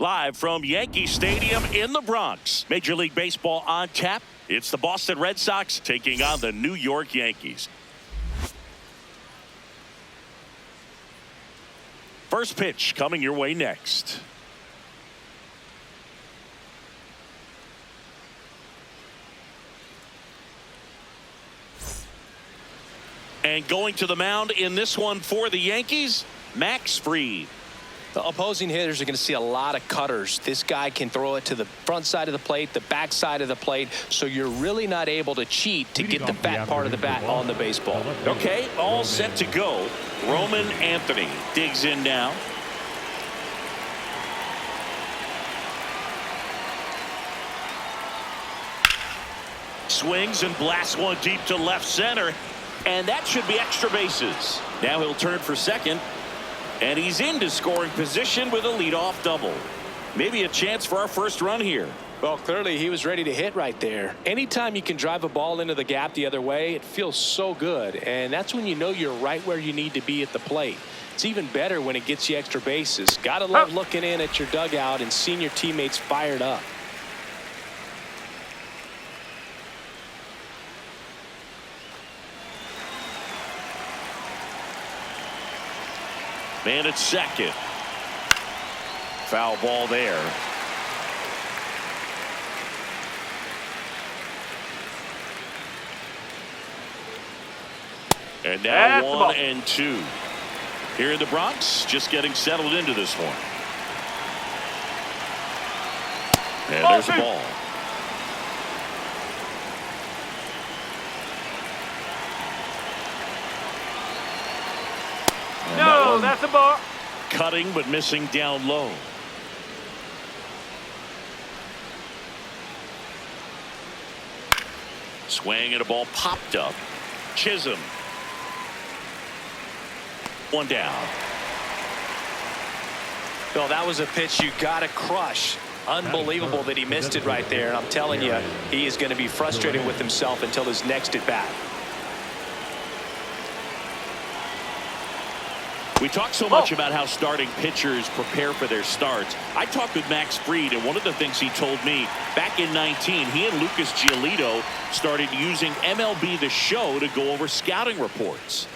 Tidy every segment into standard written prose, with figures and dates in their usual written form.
Live from Yankee Stadium in the Bronx. Major League Baseball on tap. It's the Boston Red Sox taking on the New York Yankees. First pitch coming your way next. And going to the mound in this one for the Yankees, Max Fried. The opposing hitters are going to see a lot of cutters. This guy can throw it to the front side of the plate, the back side of the plate, so you're really not able to cheat to get the fat part of the bat on the baseball. Okay, all set to go. Roman Anthony digs in now. Swings and blasts one deep to left center, and that should be extra bases. Now he'll turn for second. And he's into scoring position with a leadoff double. Maybe a chance for our first run here. Well, clearly he was ready to hit right there. Anytime you can drive a ball into the gap the other way, it feels so good. And that's when you know you're right where you need to be at the plate. It's even better when it gets you extra bases. Gotta love looking in at your dugout and seeing your teammates fired up. Man at second. Foul ball there. And now 1 and 2. Here in the Bronx, just getting settled into this one. And there's the ball. No, that's a ball. Cutting but missing down low. Swing and a ball popped up. Chisholm. One down. Well, that was a pitch you got to crush. Unbelievable that he missed it right there. And I'm telling you, he is going to be frustrated with himself until his next at bat. We talk so much about how starting pitchers prepare for their starts. I talked with Max Fried, and one of the things he told me back in 19, he and Lucas Giolito started using MLB The Show to go over scouting reports.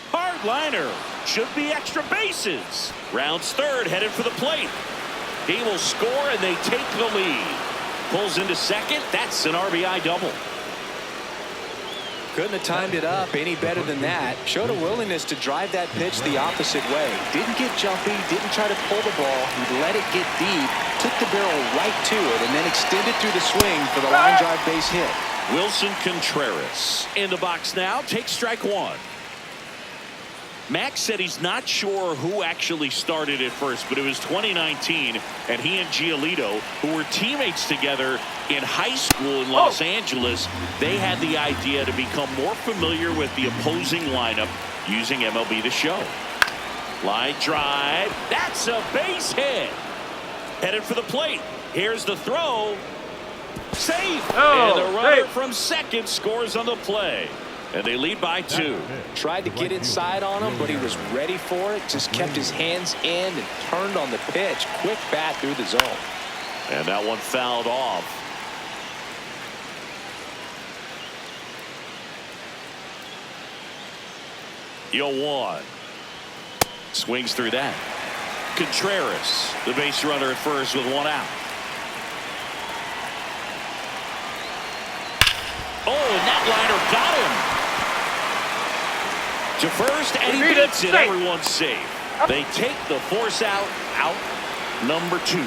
Hard liner. Should be extra bases. Rounds third, headed for the plate. He will score, and they take the lead. Pulls into second. That's an RBI double. Couldn't have timed it up any better than that. Showed a willingness to drive that pitch the opposite way. Didn't get jumpy, didn't try to pull the ball. He let it get deep, took the barrel right to it, and then extended through the swing for the line drive base hit. Wilson Contreras in the box now. Takes strike one. Max said he's not sure who actually started at first, but it was 2019, and he and Giolito, who were teammates together in high school in Los Angeles, they had the idea to become more familiar with the opposing lineup using MLB The Show. Line drive. That's a base hit. Headed for the plate. Here's the throw. Safe. And the runner from second scores on the play. And they lead by 2. Tried to get inside on him, but he was ready for it. Just kept his hands in and turned on the pitch. Quick bat through the zone. And that one fouled off. Yo, 1. Swings through that. Contreras, the base runner at first with 1 out. Oh, and that liner got him. To first, and he beats it. Everyone's safe. They take the force out number 2.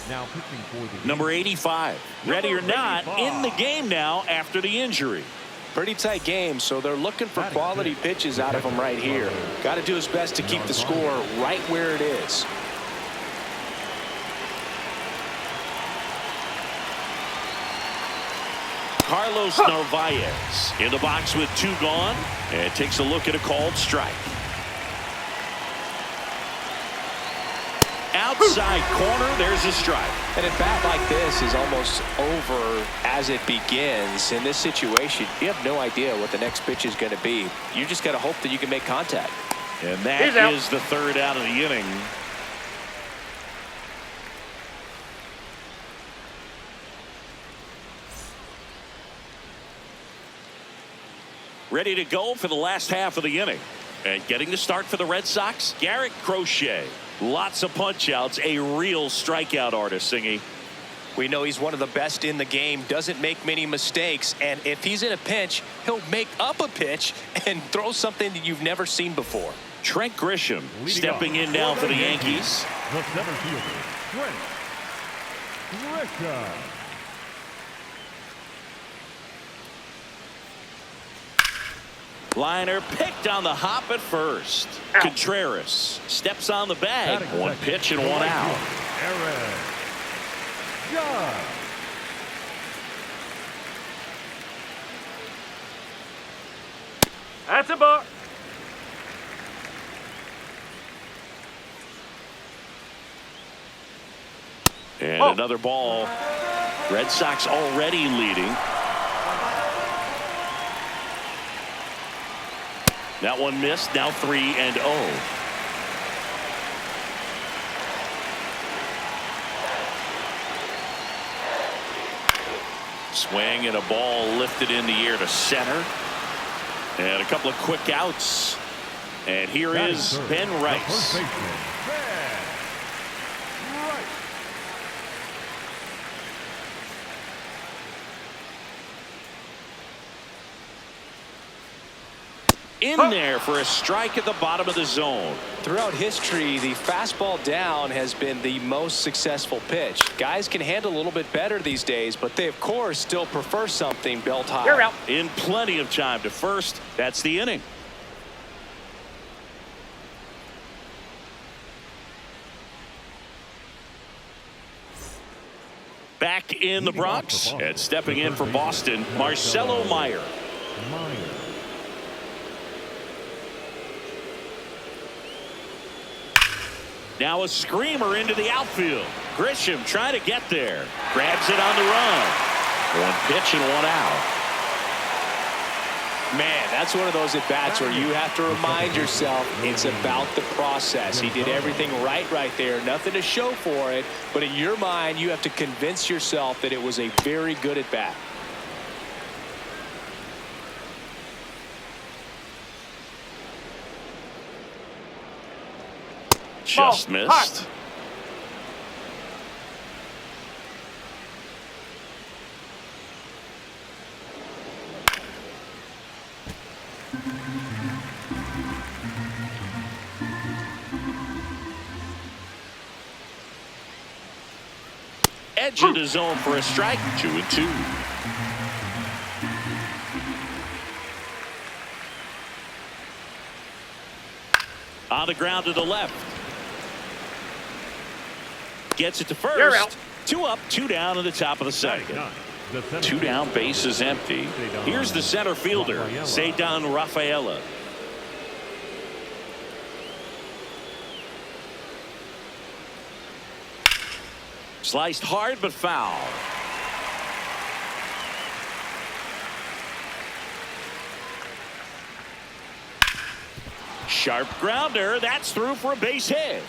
Now pitching for the Number 85. Ready or not, in the game now after the injury. Pretty tight game, so they're looking for quality pitches out of him right here. Got to do his best to keep the score right where it is. Carlos Narvaez in the box with 2 gone, and takes a look at a called strike. Outside corner, there's a strike. And a bat like this is almost over as it begins. In this situation, you have no idea what the next pitch is going to be. You just got to hope that you can make contact. And that is the 3rd out of the inning. Ready to go for the last half of the inning. And getting the start for the Red Sox, Garrett Crochet. Lots of punch outs, a real strikeout artist, Singy. We know he's one of the best in the game, doesn't make many mistakes, and if he's in a pinch, he'll make up a pitch and throw something that you've never seen before. Trent Grisham stepping in now for the Yankees. The center fielder, Trent Grisham. Liner picked on the hop at first. Contreras steps on the bag. 1 pitch and 1 out. That's a ball. And another ball. Red Sox already leading. That one missed. Now 3-0. Swing and a ball lifted in the air to center. And a couple of quick outs. And here is Ben Rice. In there for a strike at the bottom of the zone. Throughout history, the fastball down has been the most successful pitch. Guys can handle a little bit better these days, but they, of course, still prefer something belt high. You're out. In plenty of time to first. That's the inning. Back in the Bronx and stepping in for Boston, Marcelo Meyer. Now a screamer into the outfield. Grisham trying to get there. Grabs it on the run. 1 pitch and 1 out. Man, that's one of those at-bats where you have to remind yourself it's about the process. He did everything right there. Nothing to show for it. But in your mind, you have to convince yourself that it was a very good at-bat. Just missed. Hot. Edge of the zone for a strike. 2-2. On the ground to the left. Gets it to first. 2 up, 2 down in the top of the 2nd. 2 down, base is empty. Here's the center fielder, Ceddanne Rafaela. Sliced hard but foul. Sharp grounder. That's through for a base hit.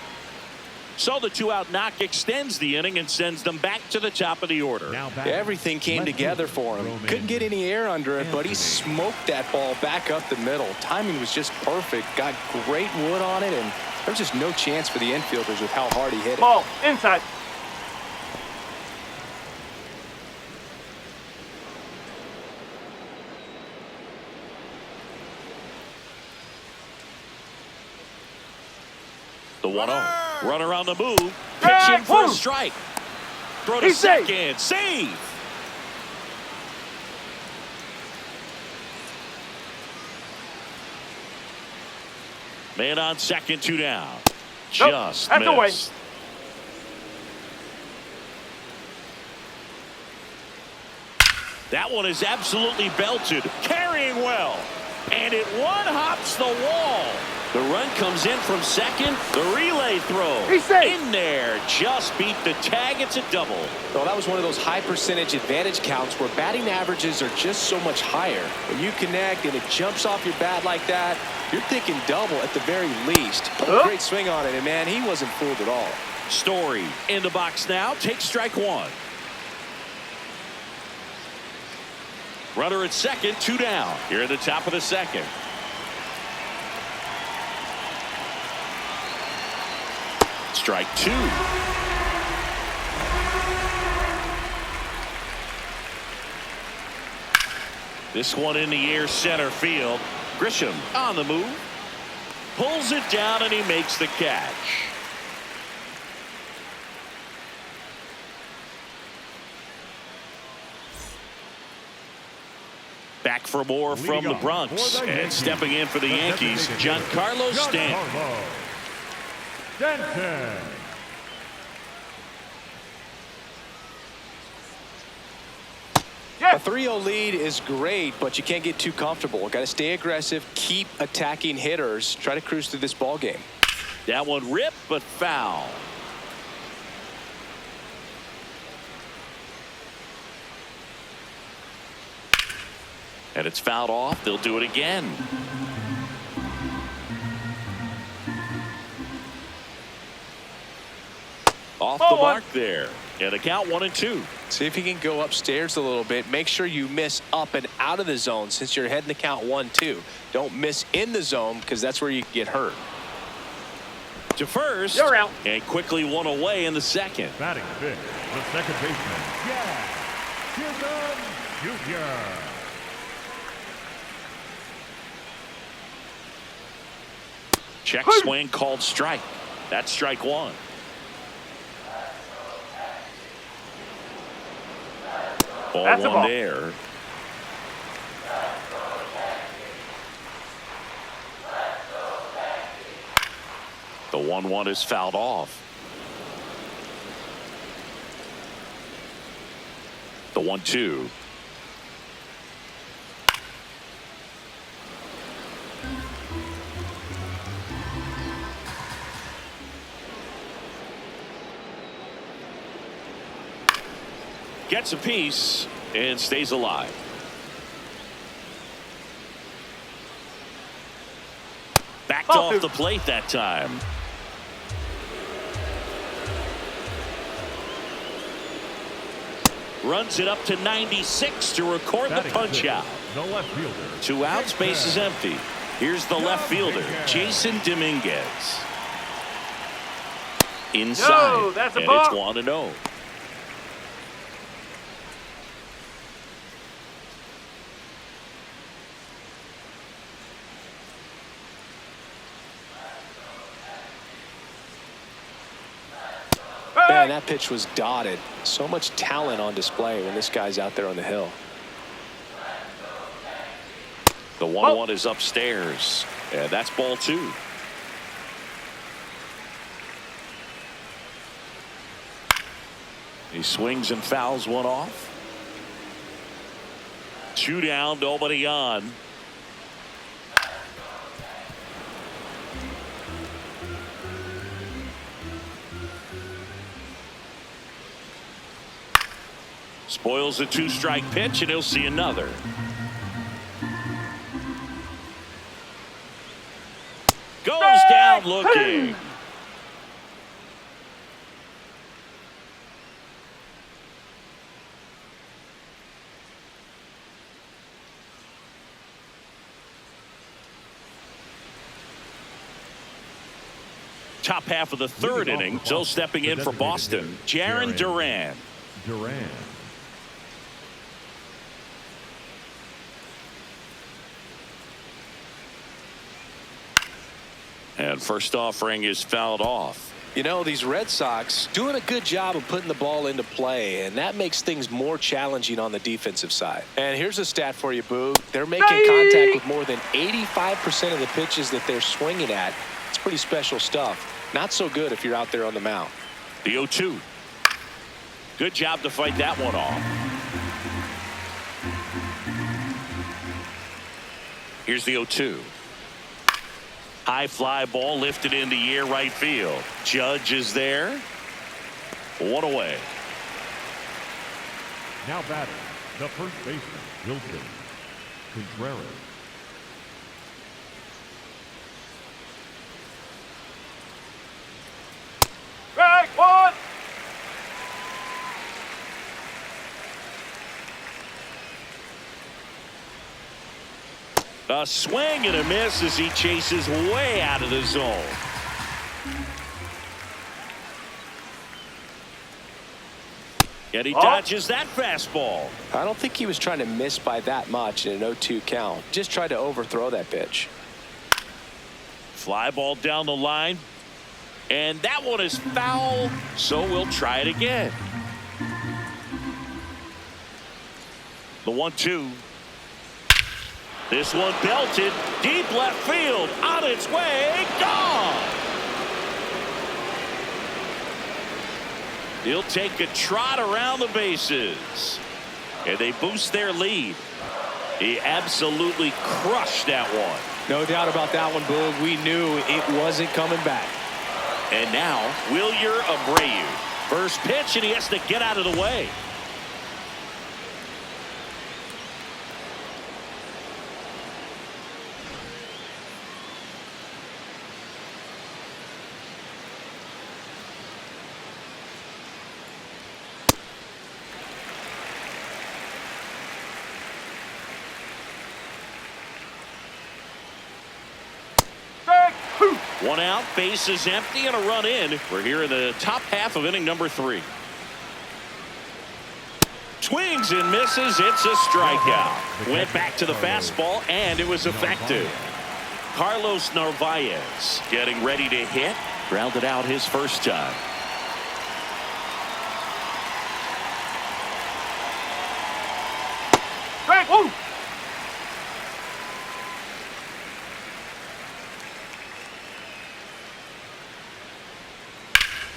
So the 2-out knock extends the inning and sends them back to the top of the order. Everything came together for him. Couldn't get any air under it, but he smoked that ball back up the middle. Timing was just perfect. Got great wood on it, and there's just no chance for the infielders with how hard he hit it. Ball inside. The 1-0. Runner on the move. Pitching for a strike. Throw to He's safe. second. Save. Man on second, 2 down. Nope, Just that's away. missed. That one is absolutely belted. Carrying well. And it one-hops the wall. The run comes in from second. The relay throw. He's safe. In there. Just beat the tag. It's a double. Well, that was one of those high percentage advantage counts where batting averages are just so much higher. When you connect and it jumps off your bat like that, you're thinking double at the very least. Great swing on it, and man, he wasn't fooled at all. Story in the box now. Takes strike one. Runner at second, 2 down. Here at the top of the second. Strike 2. This one in the air, center field. Grisham on the move. Pulls it down and he makes the catch. Back for more from the Bronx. And stepping in for the Yankees, Giancarlo Stanton. A 3-0 lead is great, but you can't get too comfortable. Got to stay aggressive, keep attacking hitters, try to cruise through this ball game. That one ripped, but foul. And it's fouled off. They'll do it again. Off the mark there. And the count 1-2. See if you can go upstairs a little bit. Make sure you miss up and out of the zone since you're heading to count 1-2. Don't miss in the zone because that's where you get hurt. To first. You're out. And quickly one away in the second. Batting fifth, the second baseman, Jack Jr. Check swing called strike. That's strike one. Ball That's a one ball. there. The 1-1 is fouled off. The 1-2. Gets a piece and stays alive. Backed off the plate that time. Runs it up to 96 to record the punch out. The left fielder. 2 outs, base is empty. Here's the left fielder, Jason Dominguez. Inside. No, that's a and ball. it's 1-0. Man, that pitch was dotted. So much talent on display when this guy's out there on the hill. The 1-1 is upstairs. And that's ball 2. He swings and fouls one off. 2 down, nobody on. Spoils a 2-strike pitch, and he'll see another. Goes down looking. Top half of the third inning. So stepping in for Boston, Jarren Duran. And first offering is fouled off. You know, these Red Sox doing a good job of putting the ball into play, and that makes things more challenging on the defensive side. And here's a stat for you, Boog. They're making contact with more than 85% of the pitches that they're swinging at. It's pretty special stuff. Not so good if you're out there on the mound. The 0-2. Good job to fight that one off. Here's the 0-2. High fly ball lifted in the air right field. Judge is there. One away. Now batting, the first baseman, Wilson Contreras. Strike one. A swing and a miss as he chases way out of the zone. And he dodges that fastball. I don't think he was trying to miss by that much in an 0-2 count. Just tried to overthrow that pitch. Fly ball down the line. And that one is foul, so we'll try it again. The 1-2. This one belted deep left field, on its way, gone. He'll take a trot around the bases, and they boost their lead. He absolutely crushed that one. No doubt about that one, Boog. We knew it wasn't coming back. And now Wilyer Abreu. First pitch, and he has to get out of the way. One out, base is empty, and a run in. We're here in the top half of inning number 3. Swings and misses. It's a strikeout. Went back to the fastball, and it was effective. Carlos Narvaez getting ready to hit. Grounded out his first time. Strike one.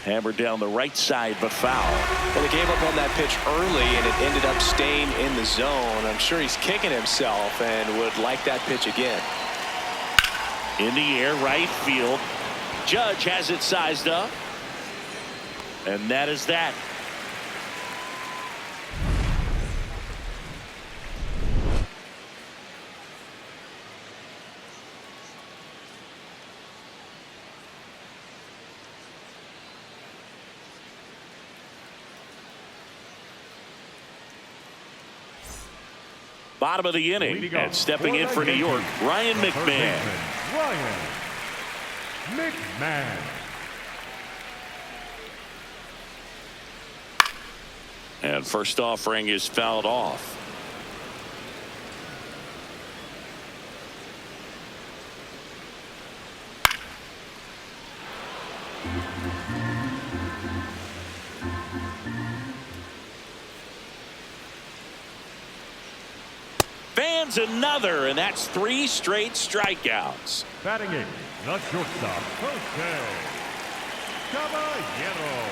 Hammered down the right side, but foul. Well, he gave up on that pitch early, and it ended up staying in the zone. I'm sure he's kicking himself and would like that pitch again. In the air, right field. Judge has it sized up. And that is that. Bottom of the inning, and stepping in for New York, Ryan McMahon. Ryan McMahon. And first offering is fouled off. Fans another, and that's 3 straight strikeouts. Batting 8, the shortstop, Jose Caballero.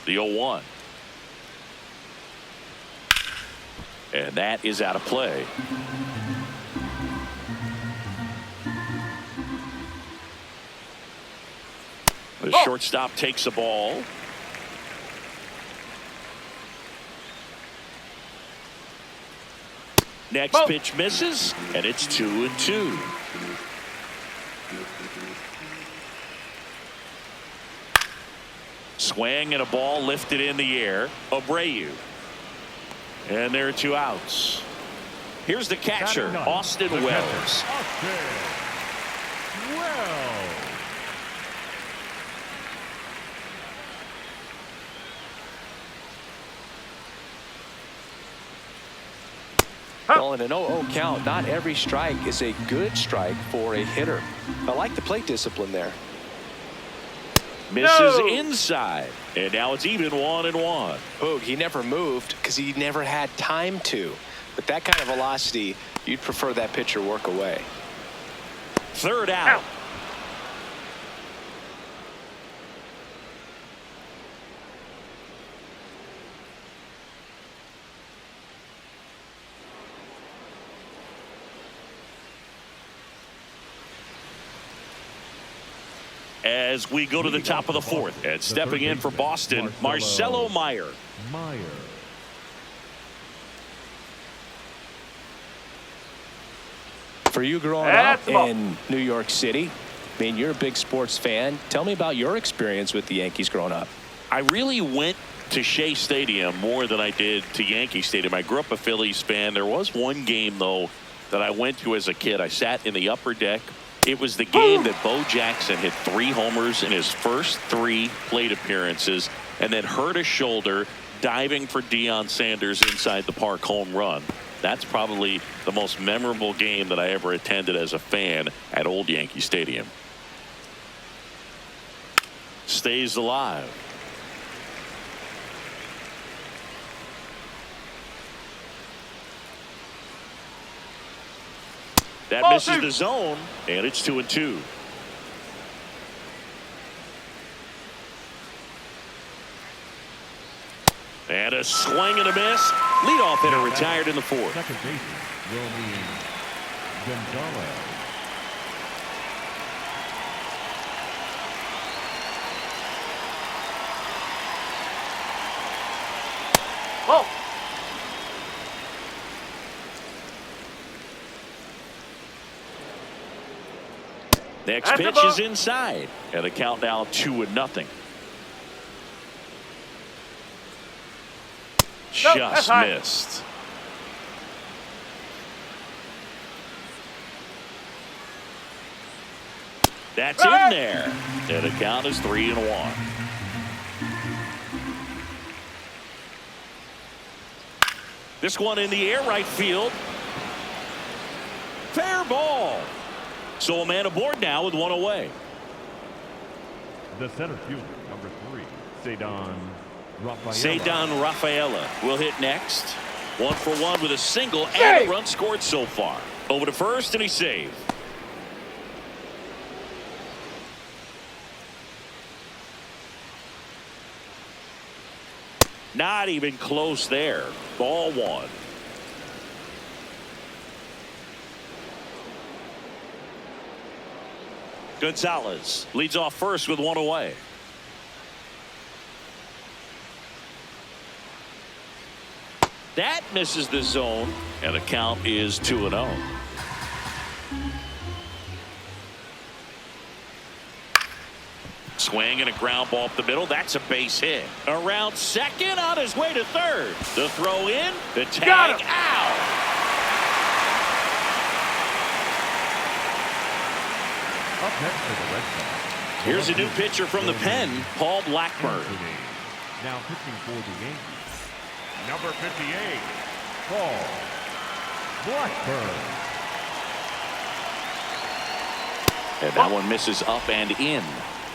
The 0-1. And that is out of play. The shortstop takes the ball. Next pitch misses, and it's 2-2. Swing and a ball lifted in the air. Abreu. And there are 2 outs. Here's the catcher, Austin Wells. Well, in an 0-0 count, not every strike is a good strike for a hitter. I like the plate discipline there. Misses inside. And now it's even 1-1. Boog, he never moved because he never had time to. But that kind of velocity, you'd prefer that pitcher work away. Third out. As we go to the top of the fourth, and stepping in for Boston, Marcelo Meyer. For you growing up in New York City, I mean, you're a big sports fan. Tell me about your experience with the Yankees growing up. I really went to Shea Stadium more than I did to Yankee Stadium. I grew up a Phillies fan. There was one game, though, that I went to as a kid. I sat in the upper deck. It was the game that Bo Jackson hit 3 homers in his first 3 plate appearances and then hurt his shoulder diving for Deion Sanders inside the park home run. That's probably the most memorable game that I ever attended as a fan at Old Yankee Stadium. Stays alive. That misses the zone, and it's 2-2. And a swing and a miss. Leadoff hitter retired in the fourth. Second baseman, Romy Gonzalez. Oh. Next pitch is inside, and the count now 2-0. Just missed. That's in there, and the count is 3-1. This one in the air, right field. Fair ball. So a man aboard now with 1 away. The center fielder, number 3, Ceddanne Rafaela will hit next. 1 for 1 with a single and a run scored so far. Over to first, and he saved. Not even close there. Ball 1. Gonzalez leads off first with 1 away. That misses the zone, and the count is 2-0. Swing and a ground ball up the middle. That's a base hit. Around second, on his way to third. The throw in, the tag out. Up next for the Red Sox. Here's a new pitcher from the pen, Paul Blackburn. Now pitching for the Yankees, number 58, Paul Blackburn. And that one misses up and in.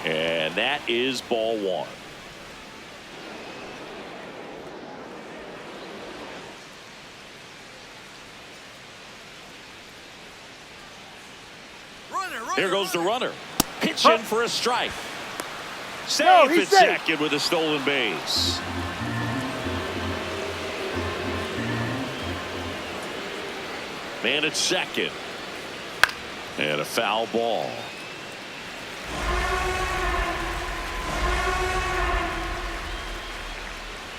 And that is ball 1. Here goes the runner. Pitch in for a strike. Safe at second with a stolen base. Man at second. And a foul ball.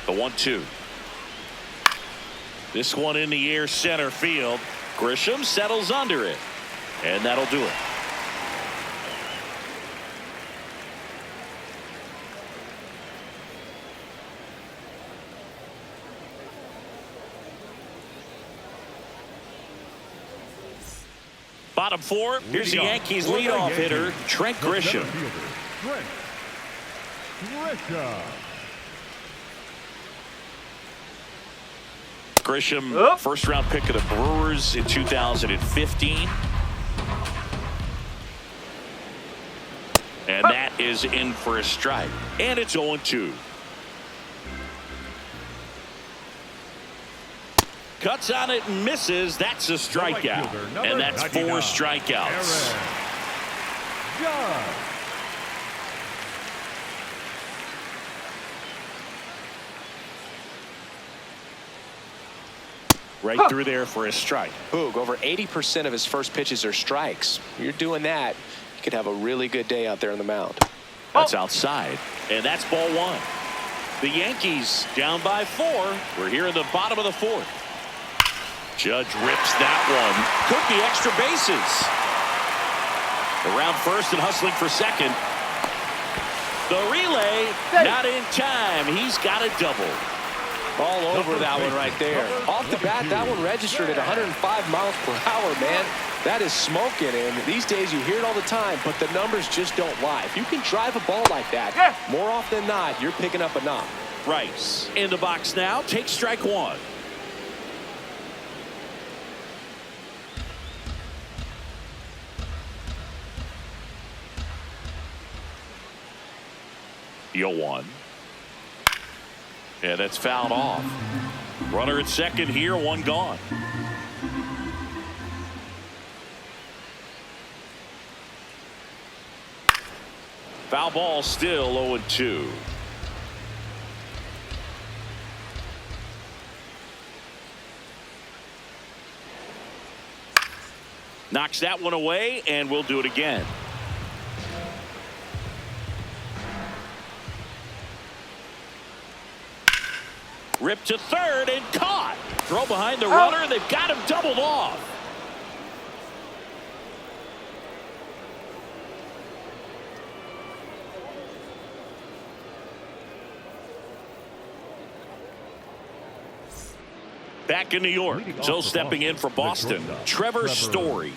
The 1-2. This one in the air, center field. Grisham settles under it. And that'll do it. Bottom 4. Here's the Yankees leadoff hitter, Trent Grisham. Trent Grisham. Grisham, first-round pick of the Brewers in 2015. And that is in for a strike. And it's 0-2. Cuts on it and misses. That's a strikeout. And that's 4 strikeouts. Right through there for a strike. Boog, over 80% of his first pitches are strikes. You're doing that, you could have a really good day out there on the mound. That's outside. And that's ball 1. The Yankees down by 4. We're here in the bottom of the 4th. Judge rips that one. Could be extra bases. Around first and hustling for second. The relay not in time. He's got a double. All over that one right there. Off the bat, that one registered at 105 miles per hour, man. That is smoking, and these days you hear it all the time, but the numbers just don't lie. If you can drive a ball like that, more often than not, you're picking up a knock. Rice in the box now. Take strike 1. Deal 1. Yeah, that's fouled off. Runner at second here, 1 gone. Foul ball still 0-2. Knocks that one away, and we'll do it again. Ripped to third and caught. Throw behind the runner. They've got him doubled off. Back in New York. So stepping in for Boston, Trevor Story.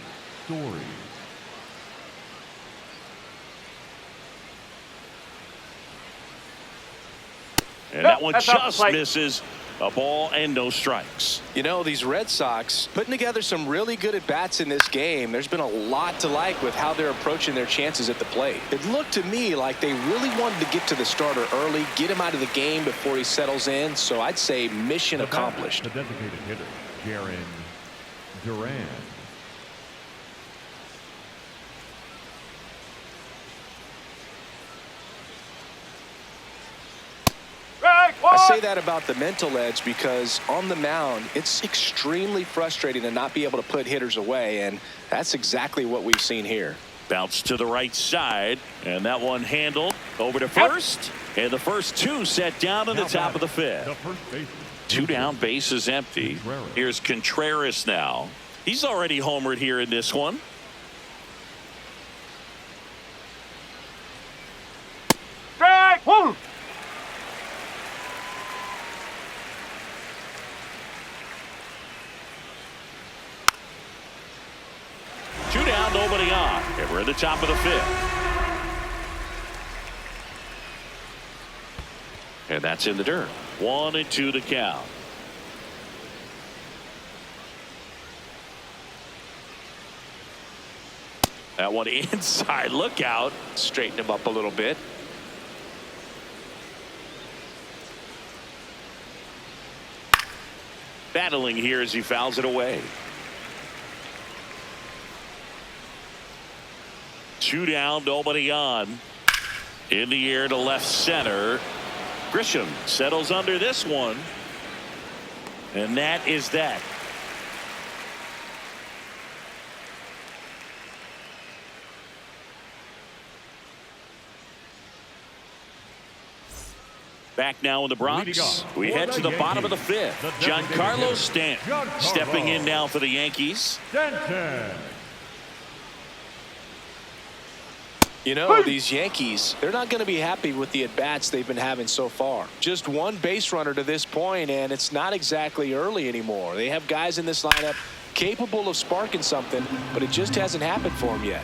And that one just misses. A ball and no strikes. You know, these Red Sox putting together some really good at-bats in this game. There's been a lot to like with how they're approaching their chances at the plate. It looked to me like they really wanted to get to the starter early, get him out of the game before he settles in. So I'd say mission accomplished. The designated hitter, Jaron Duran. I say that about the mental edge because on the mound, it's extremely frustrating to not be able to put hitters away, and that's exactly what we've seen here. Bounce to the right side, and that one handled over to first, and the first 2 set down in the top of the 5th. 2 down, bases empty. Here's Contreras now. He's already homered here in this one. Strike 1. Nobody on, and we're at the top of the 5th. And that's in the dirt. 1-2 the count. That one inside. Look out. Straighten him up a little bit. Battling here as he fouls it away. 2 down, nobody on. In the air to left center. Grisham settles under this one. And that is that. Back now in the Bronx. We head to the bottom of the 5th. Giancarlo Stanton stepping in now for the Yankees. You know, these Yankees, they're not going to be happy with the at-bats they've been having so far. Just 1 base runner to this point, and it's not exactly early anymore. They have guys in this lineup capable of sparking something, but it just hasn't happened for them yet.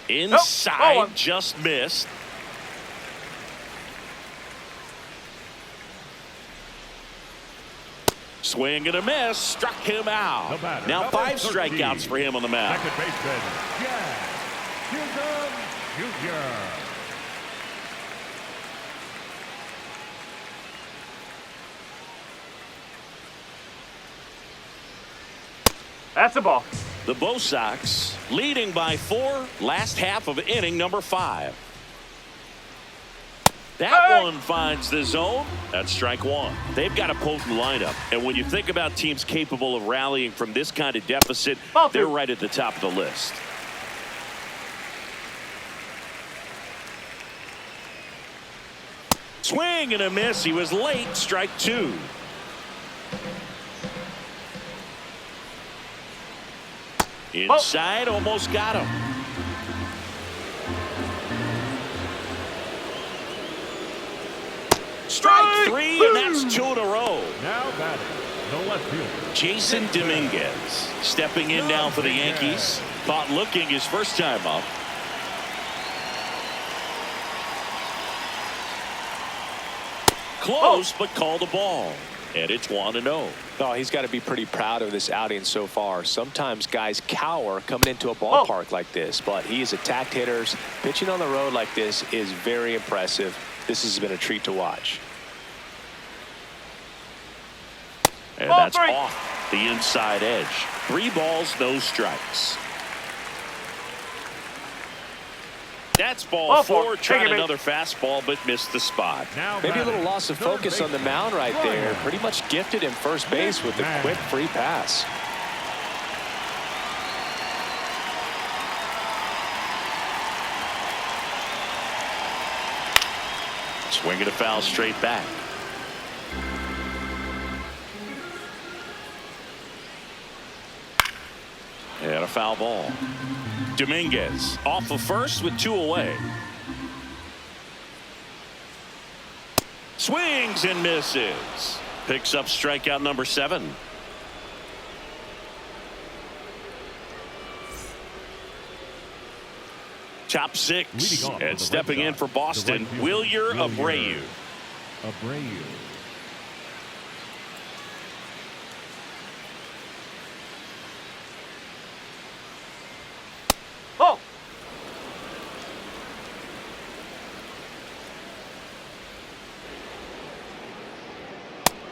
Inside, just missed. Swing and a miss. Struck him out. Now 5 strikeouts for him on the mound. Second baseman, Jack Houston Jr. That's the ball. The Red Sox leading by 4, last half of inning number 5. That one finds the zone. That's strike 1. They've got a potent lineup, and when you think about teams capable of rallying from this kind of deficit, they're right at the top of the list. Swing and a miss. He was late. Strike 2. Inside, almost got him. Strike 3, and that's 2 in a row. Now batting, the left fielder, Jason Dominguez stepping in now for the Yankees. Caught looking his first time up. Close, but called a ball. And it's 1-0. Oh, he's got to be pretty proud of this outing so far. Sometimes guys cower coming into a ballpark like this, but he has attacked hitters. Pitching on the road like this is very impressive. This has been a treat to watch. And that's off the inside edge. 3 balls, no strikes. That's ball 4, trying another fastball, but missed the spot. Maybe a little loss of focus on the mound right there. Pretty much gifted him first base with a quick free pass. Swing and a foul straight back. And a foul ball. Dominguez off of first with 2 away. Swings and misses. Picks up strikeout number 7. Top 6, and stepping in for Boston, Wilyer Abreu. Oh.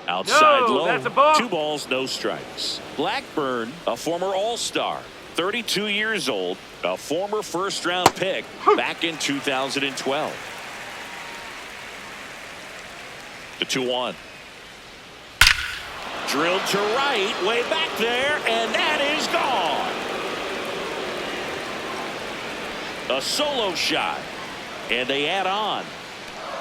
Outside No, low. that's a ball. 2 balls, no strikes. Blackburn, a former All-Star, 32 years old, a former first-round pick back in 2012. The 2-1. Drilled to right, way back there, and that is gone. A solo shot, and they add on.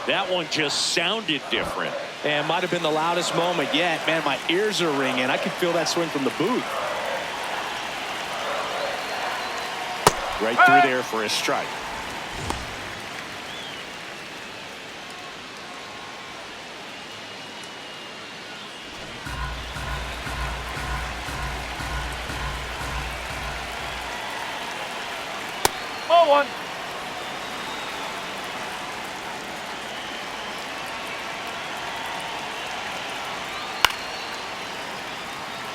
That one just sounded different. And might have been the loudest moment yet. Man, my ears are ringing. I can feel that swing from the booth. Right through there for a strike. Ball 1.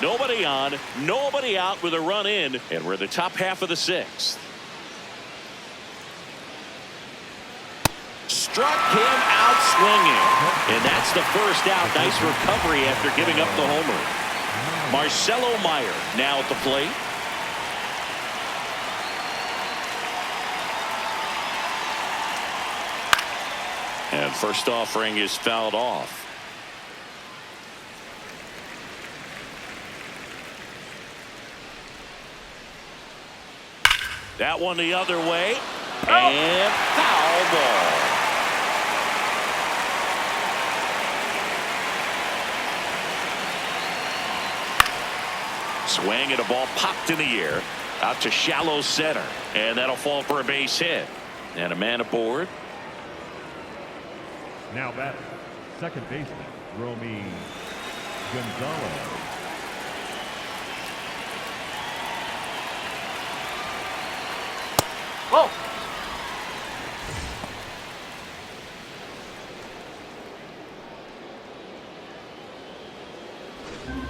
Nobody on, nobody out with a run in, and we're the top half of the 6th. Struck him out swinging, and that's the first out. Nice recovery after giving up the homer. Marcelo Meyer now at the plate. And first offering is fouled off. That one the other way, and foul ball. Swing and a ball popped in the air out to shallow center, and that'll fall for a base hit. And a man aboard. Now batting, second baseman, Romy Gonzalez. Whoa.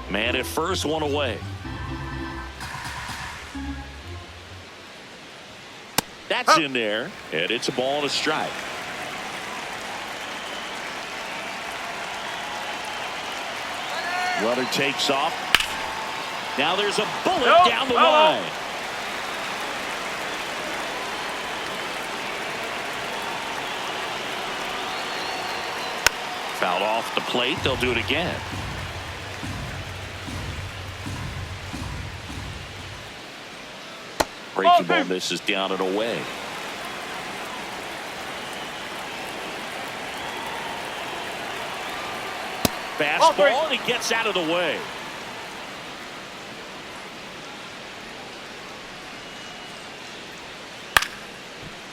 Man at first, one away. That's in there, and it's a ball and a strike. Runner takes off. Now there's a bullet down the line. Fouled off the plate. They'll do it again. Breaking ball misses down and away. Fastball, and he gets out of the way.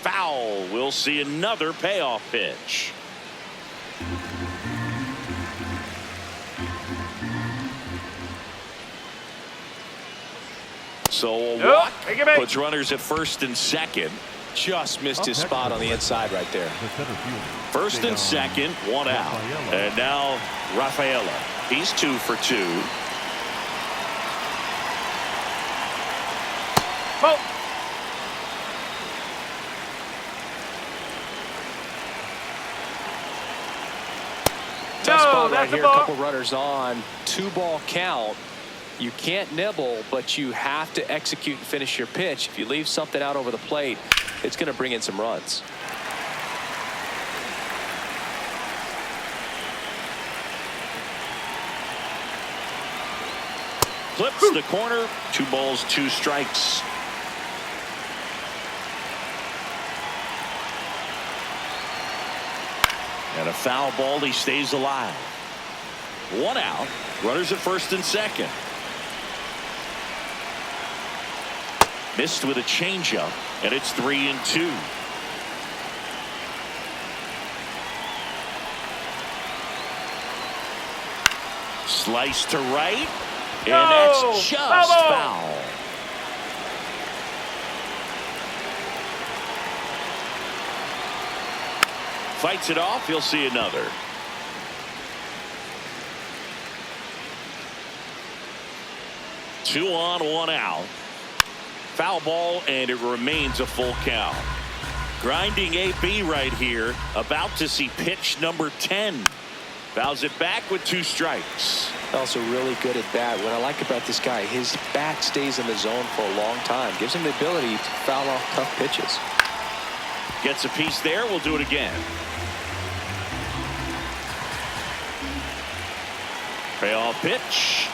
Foul. We'll see another payoff pitch. So a walk puts runners at first and second. Just missed his spot on the inside right there. First and second, one out. And now Rafaela. He's 2 for 2. Tough spot right here. A couple runners on. 2-ball count. You can't nibble, but you have to execute and finish your pitch. If you leave something out over the plate, it's going to bring in some runs. Flips the corner. 2 balls, 2 strikes. And a foul ball. He stays alive. 1 out. Runners at first and second. Missed with a changeup, and it's 3-2. Slice to right, and that's just foul. Fights it off. He'll see another. Two on, 1 out. Foul ball, and it remains a full count. Grinding AB right here, about to see pitch number 10. Fouls it back with 2 strikes. Also really good at bat. What I like about this guy, his bat stays in the zone for a long time. Gives him the ability to foul off tough pitches. Gets a piece there. We'll do it again. Payoff pitch.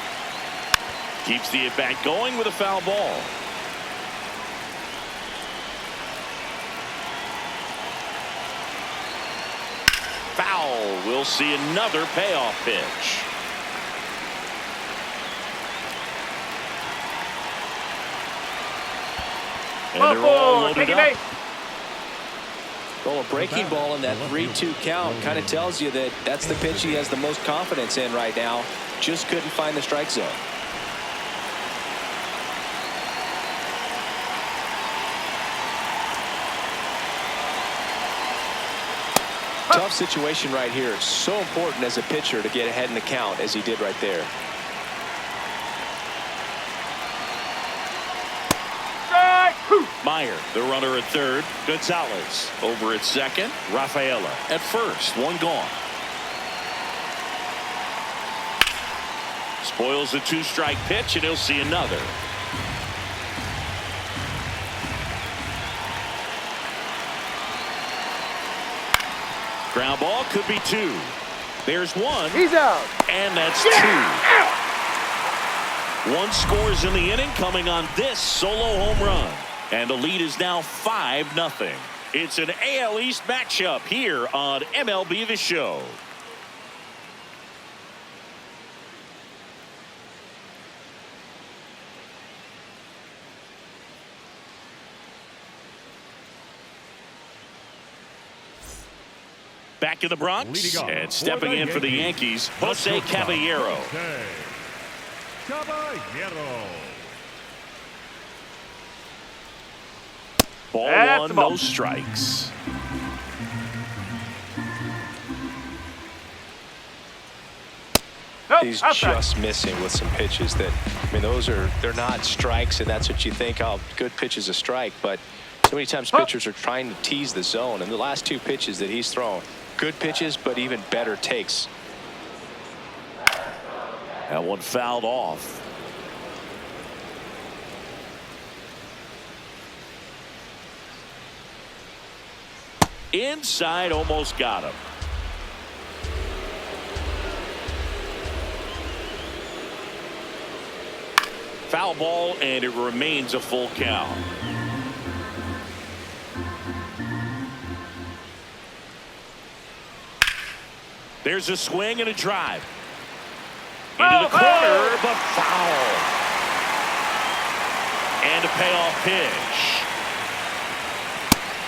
Keeps the at-bat going with a foul ball. Foul. We'll see another payoff pitch. And they're all loaded up. Well, a breaking ball in that 3-2 count kind of tells you that that's the pitch he has the most confidence in right now. Just couldn't find the strike zone. Tough situation right here. It's so important as a pitcher to get ahead in the count as he did right there. Meyer, the runner at third. Gonzalez over at second. Rafaela at first. 1 gone. Spoils a 2-strike pitch, and he'll see another. Ground ball could be 2. There's 1. He's out. And that's 2. 1 scores in the inning, coming on this solo home run. And the lead is now 5-0. It's an AL East matchup here on MLB The Show. Back in the Bronx and stepping in for the Yankees, Jose Caballero. Ball 1, no strikes. He's outside. just missing with some pitches that, I mean, they're not strikes, and that's what you think, oh, good pitch is a strike, but so many times pitchers are trying to tease the zone, and the last two pitches that he's thrown, good pitches, but even better takes. That one fouled off. Inside, almost got him. Foul ball, and it remains a full count. There's a swing and a drive. Into the corner, but foul. And a payoff pitch.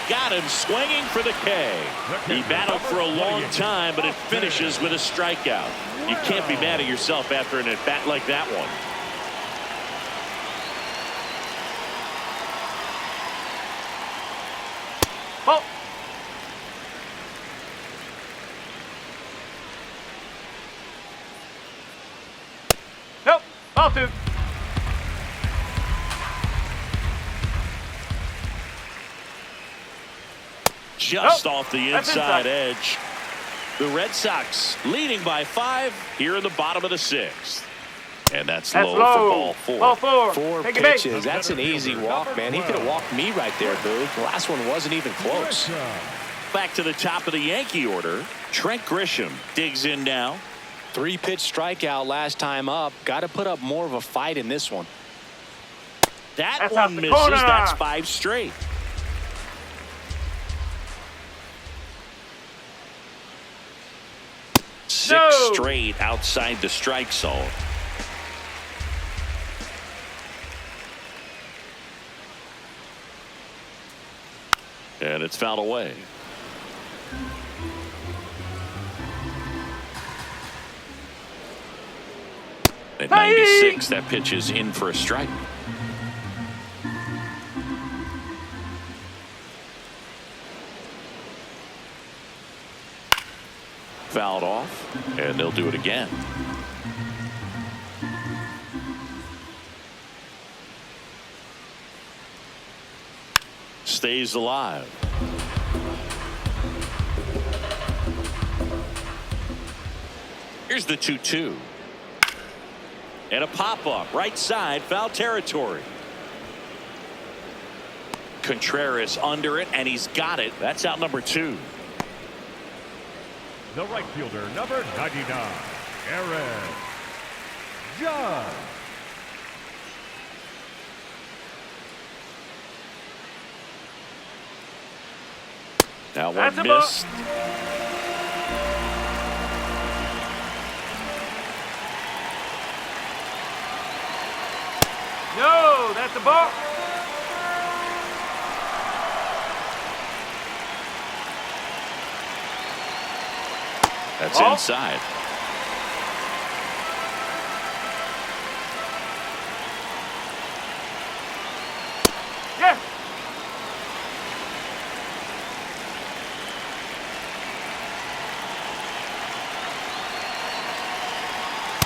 Got him swinging for the K. He battled for a long time, but it finishes with a strikeout. You can't be mad at yourself after an at-bat like that one. Ball. Nope. Ball two. Just Nope. off the That's inside inside. edge. The Red Sox leading by 5 here in the bottom of the 6th. And that's low for ball 4. Ball 4. Four Take a base. pitches. That's an easy walk, man. He could have walked me right there, Boog. The last one wasn't even close. Back to the top of the Yankee order. Trent Grisham digs in now. 3-pitch strikeout last time up. Got to put up more of a fight in this one. That That's one out the misses. corner. That's 5 straight. Six No. straight outside the strike zone. And it's fouled away. At 96, that pitch is in for a strike. Fouled off, and they'll do it again. Stays alive. Here's the 2-2. And a pop-up right side, foul territory. Contreras under it, and he's got it. That's out number 2. The right fielder, number 99, Aaron Judge. That That's one a ball. missed. No, that's a ball. That's Ball. inside. Yeah.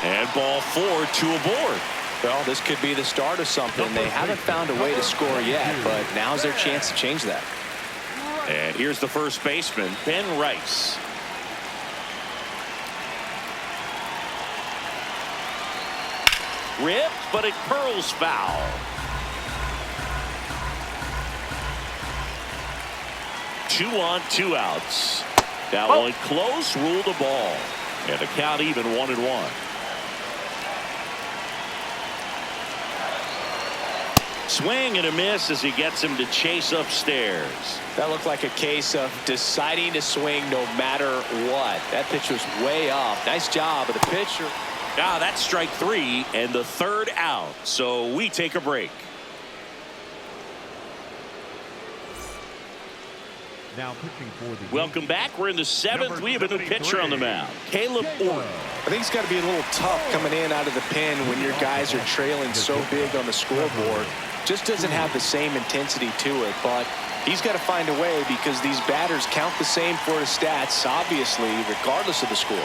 And ball 4, 2 aboard. Well, this could be the start of something. They haven't found a way to score yet, but now's their chance to change that. And here's the first baseman, Ben Rice. Ripped, but it curls foul. Two on, 2 outs. That Oh. one close, ruled a ball. And the count even 1-1. Swing and a miss as he gets him to chase upstairs. That looked like a case of deciding to swing no matter what. That pitch was way off. Nice job of the pitcher. Now that's strike 3 and the 3rd out. So we take a break. Now pitching for the Welcome back. We're in the 7th. We have a new pitcher on the mound, Caleb Orton. I think it's got to be a little tough coming in out of the pen when your guys are trailing so big on the scoreboard. Just doesn't have the same intensity to it, but he's got to find a way because these batters count the same for his stats, obviously, regardless of the score.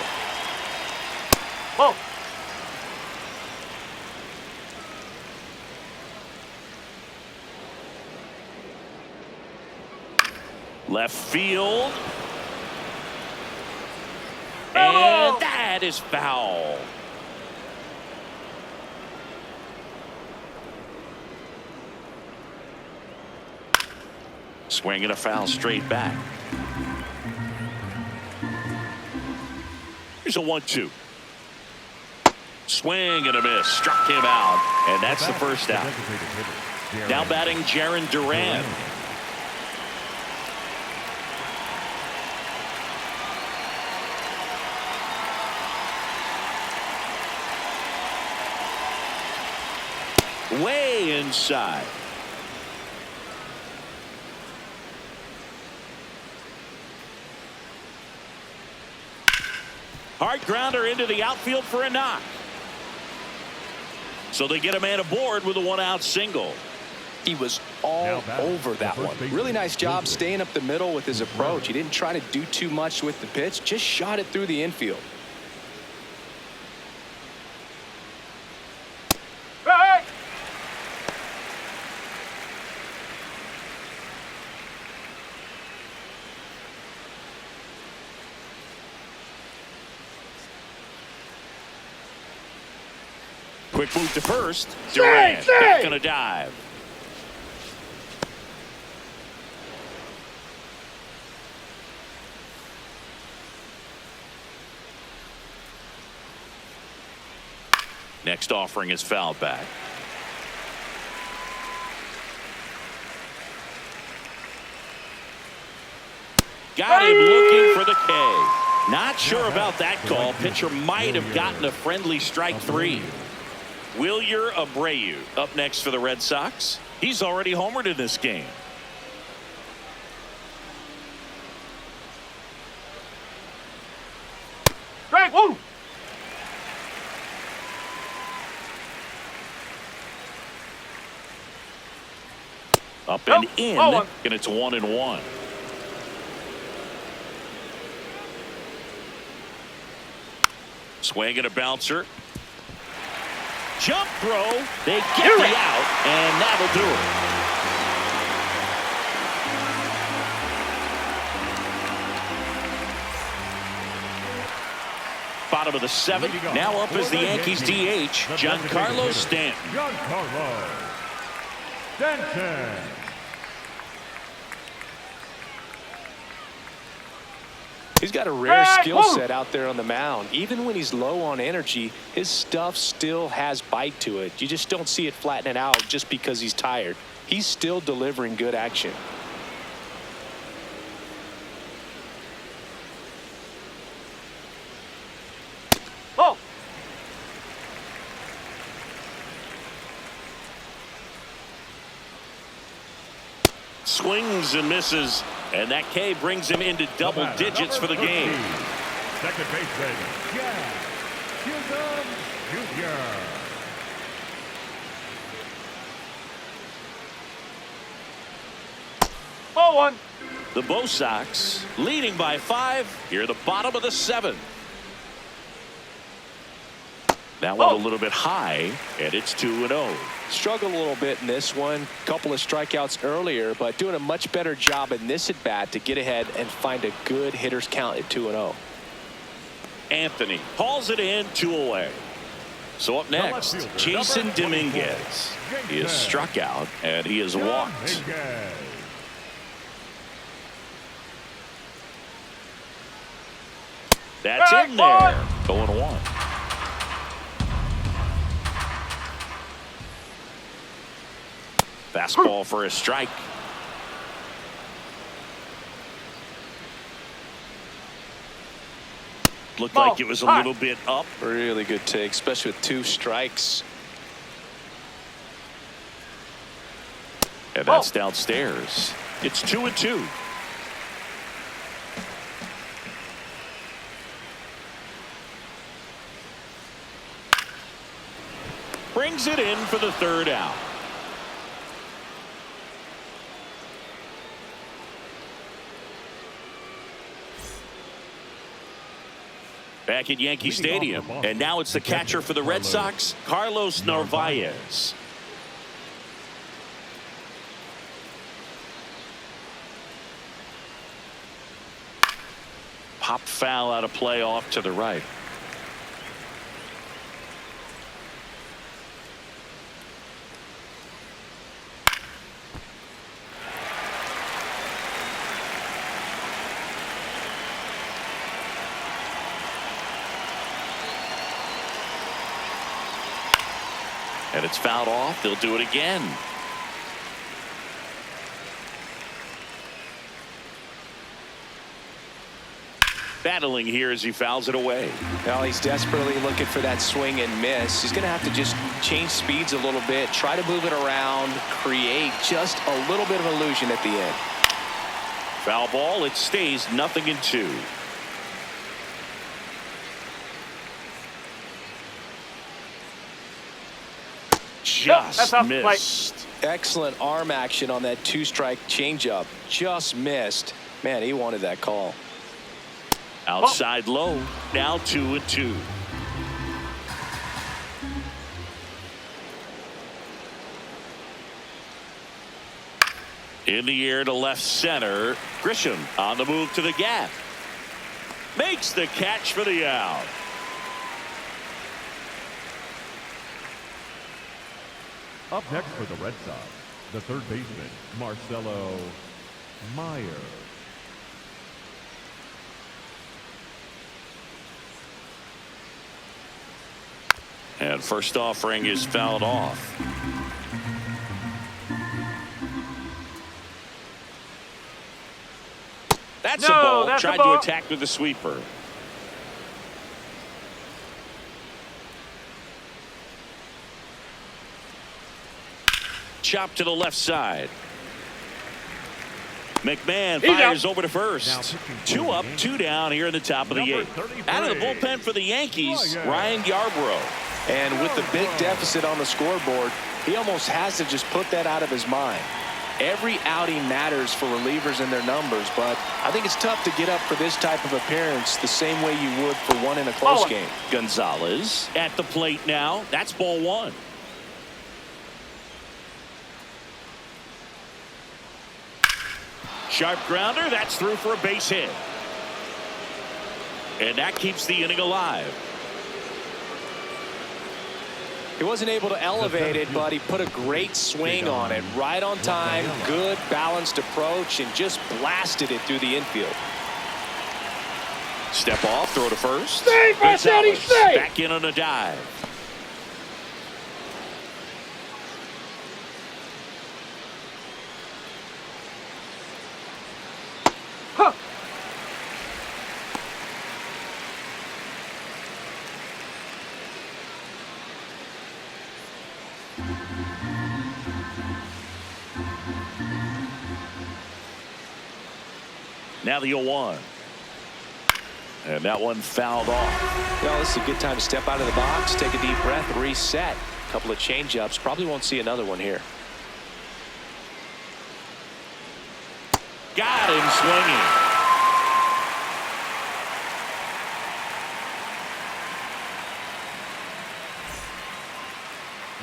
Ball. Left field. And that is foul. Swinging a foul straight back. Here's a 1-2. Swing and a miss. Struck him out. And that's the first out. Now batting Jarren Duran. Way inside. Hard grounder into the outfield for a knock. So they get a man aboard with a 1-out single. He was all over that one. Really nice job staying up the middle with his approach. He didn't try to do too much with the pitch, just shot it through the infield. Hey! Quick move to first. Durant back on a dive. Next offering is fouled back. Got him looking for the K. Not sure about that call. Pitcher might have gotten a friendly strike 3. Wilyer Abreu up next for the Red Sox. He's already homered in this game. Strike, woo! Up and Nope. in, Oh, and it's 1-1. Swing and a bouncer. Jump throw. They get the out, and that'll do it. Bottom of the 7th. Now up is the Yankees DH, Giancarlo Stanton. Giancarlo Stanton. He's got a rare skill set out there on the mound. Even when he's low on energy, his stuff still has bite to it. You just don't see it flattening out just because he's tired. He's still delivering good action. Oh! Swings and misses, and that K brings him into double digits for the game. Second baseman, Jack Chisholm Jr. Ball 1. The Bo Sox leading by 5 here at the bottom of the 7th. That one a little bit high, and it's 2-0. Struggled a little bit in this one. Couple of strikeouts earlier, but doing a much better job in this at bat to get ahead and find a good hitter's count at 2-0. Anthony hauls it in, 2 away. So up next, Jason Dominguez. He is struck out, and he is walked. That's in there. 0-1. Fastball for a strike. Looked like it was a little bit up. Really good take, especially with 2 strikes. And that's downstairs. It's 2-2. Brings it in for the 3rd out. Back at Yankee Stadium, and now it's the catcher for the Red Sox, Carlos Narvaez. Pop foul out of play off to the right. And it's fouled off. They'll do it again. Battling here as he fouls it away. Well, he's desperately looking for that swing and miss. He's going to have to just change speeds a little bit, try to move it around, create just a little bit of illusion at the end. Foul ball. It stays 0-2. Just missed. Excellent arm action on that two-strike changeup. Just missed. Man, he wanted that call. Outside low. Now 2-2. In the air to left center. Grisham on the move to the gap. Makes the catch for the out. Up next for the Red Sox, the third baseman, Marcelo Meyer. And first offering is fouled off. That's a ball. That's Tried a ball. to attack with the sweeper. Chop to the left side. McMahon fires over to first. 2 up, 2 down here in the top of the 8th. Out of the bullpen for the Yankees, Ryan Yarbrough. And with the big deficit on the scoreboard, he almost has to just put that out of his mind. Every outing matters for relievers and their numbers, but I think it's tough to get up for this type of appearance the same way you would for one in a close game. Gonzalez at the plate now. That's ball 1. Sharp grounder. That's through for a base hit. And that keeps the inning alive. He wasn't able to elevate it, but he put a great swing on it. Right on time, good balanced approach, and just blasted it through the infield. Step off, throw to first. Steve, I said he stayed. Back in on a dive. Huh. Now the 0-1. And that one fouled off. Well, this is a good time to step out of the box, take a deep breath, reset. A couple of change-ups. Probably won't see another one here. Got him swinging.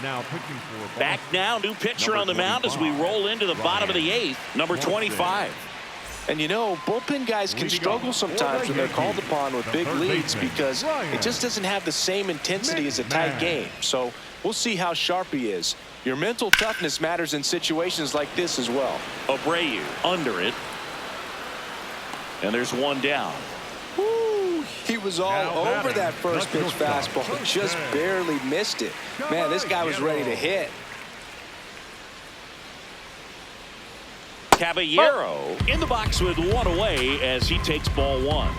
Now pitching for Back now, new pitcher on the mound as we roll into the bottom of the 8th, number 25. And you know, bullpen guys can struggle sometimes when they're called upon with big leads because it just doesn't have the same intensity as a tight game. So we'll see how sharp he is. Your mental toughness matters in situations like this as well. Abreu under it. And there's one down. Woo, he was all over that first pitch fastball, just barely missed it. Man, this guy was ready to hit. Caballero in the box with one away as he takes ball 1.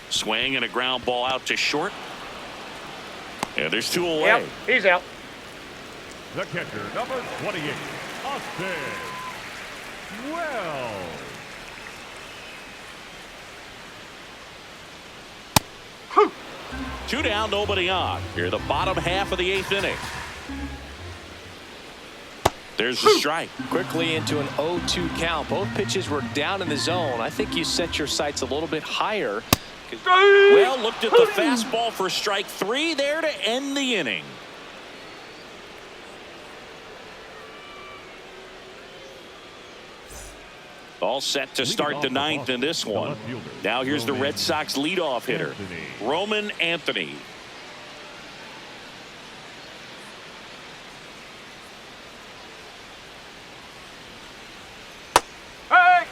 Swing and a ground ball out to short. And there's 2 away. Yep, he's out. the catcher, number 28, Austin Wells. 2 down, nobody on. Here, the bottom half of the 8th inning. There's the strike. Quickly into an 0-2 count. Both pitches were down in the zone. I think you set your sights a little bit higher. Well, looked at the fastball for strike 3 there to end the inning. All set to start the ninth in this one. Now here's the Red Sox leadoff hitter, Roman Anthony. Hey!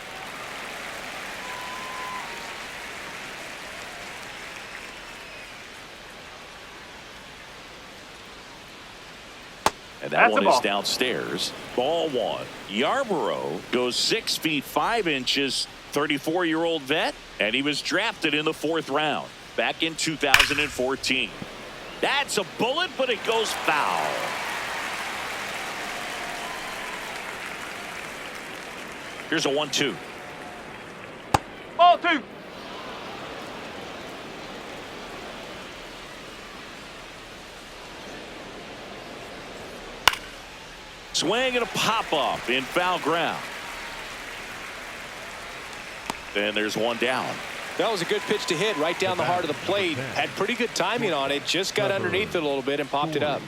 And that one is downstairs. Ball one. Yarborough goes 6 feet 5 inches, 34-year-old vet, and he was drafted in the 4th round back in 2014. That's a bullet, but it goes foul. Here's a 1-2. Ball 2. Swing and a pop-up in foul ground. And there's one down. That was a good pitch to hit right down the heart of the plate. Had pretty good timing on it. Just got underneath it a little bit and popped it up.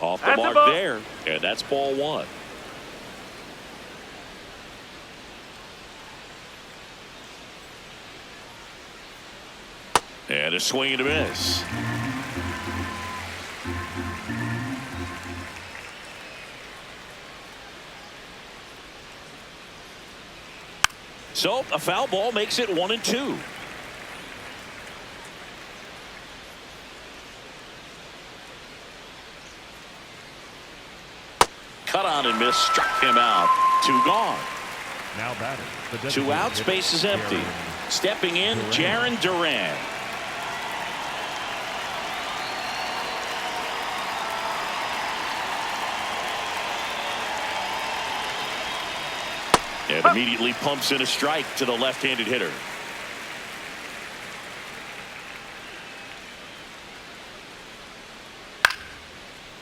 Off the mark there. And that's ball one. And a swing and a miss. So a foul ball makes it 1-2. Cut on and miss, struck him out. 2 gone. Now batting. 2 outs, base is empty. Stepping in, Jarren Duran. And immediately pumps in a strike to the left-handed hitter.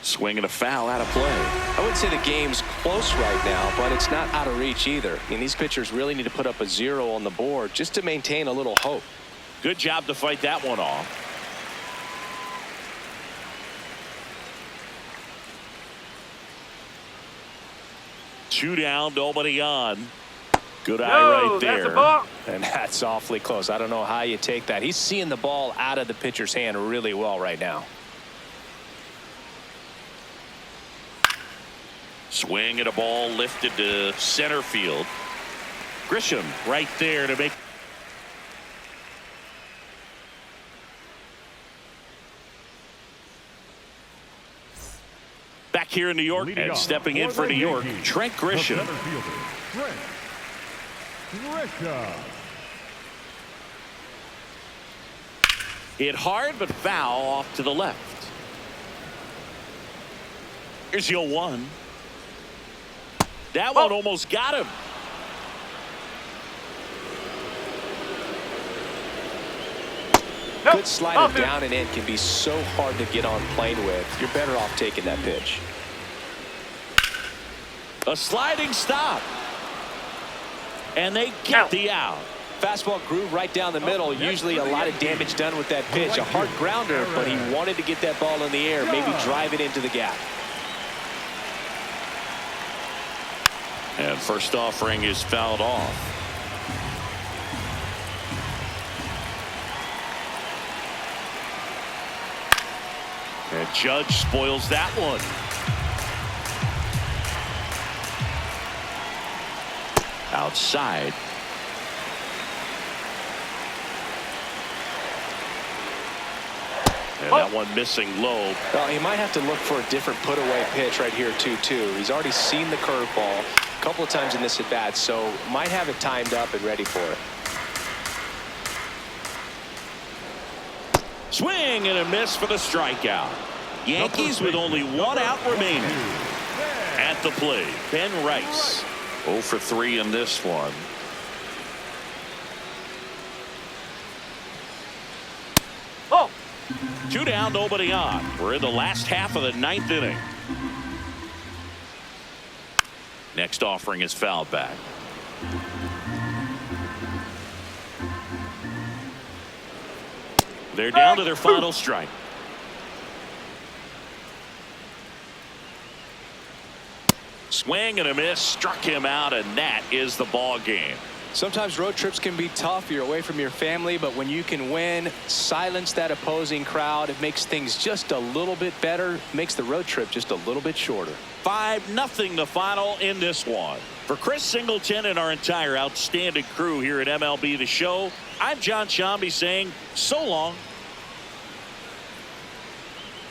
Swing and a foul out of play. I wouldn't say the game's close right now, but it's not out of reach either. I mean, these pitchers really need to put up a 0 on the board just to maintain a little hope. Good job to fight that one off. Two down, nobody on. Good eye right there. That's a ball. And that's awfully close. I don't know how you take that. He's seeing the ball out of the pitcher's hand really well right now. Swing and a ball lifted to center field. Grisham right there to make. Back here in New York and stepping in for New York, Trent Grisham. Hit hard but foul off to the left. Here's the 0-1. That one almost got him. Good slider down and in can be so hard to get on plane with. You're better off taking that pitch. A sliding stop. And they get the out. Fastball groove right down the middle. Usually a lot of damage done with that pitch. A hard grounder, but he wanted to get that ball in the air, maybe drive it into the gap. And first offering is fouled off. And Judge spoils that one. Outside. And that one missing low. Well, he might have to look for a different put away pitch right here 2-2. He's already seen the curveball a couple of times in this at bat, so might have it timed up and ready for it. Swing and a miss for the strikeout. Yankees with only 1 out remaining. At the plate, Ben Rice. 0 for 3 in this one. Oh! 2 down, nobody on. We're in the last half of the 9th inning. Next offering is fouled back. They're down to their final strike. Swing and a miss, struck him out, and that is the ball game. Sometimes road trips can be tough. You're away from your family, but when you can win, silence that opposing crowd, it makes things just a little bit better, makes the road trip just a little bit shorter. 5-0 the final in this one. For Chris Singleton and our entire outstanding crew here at MLB The Show, I'm John Shambi saying so long.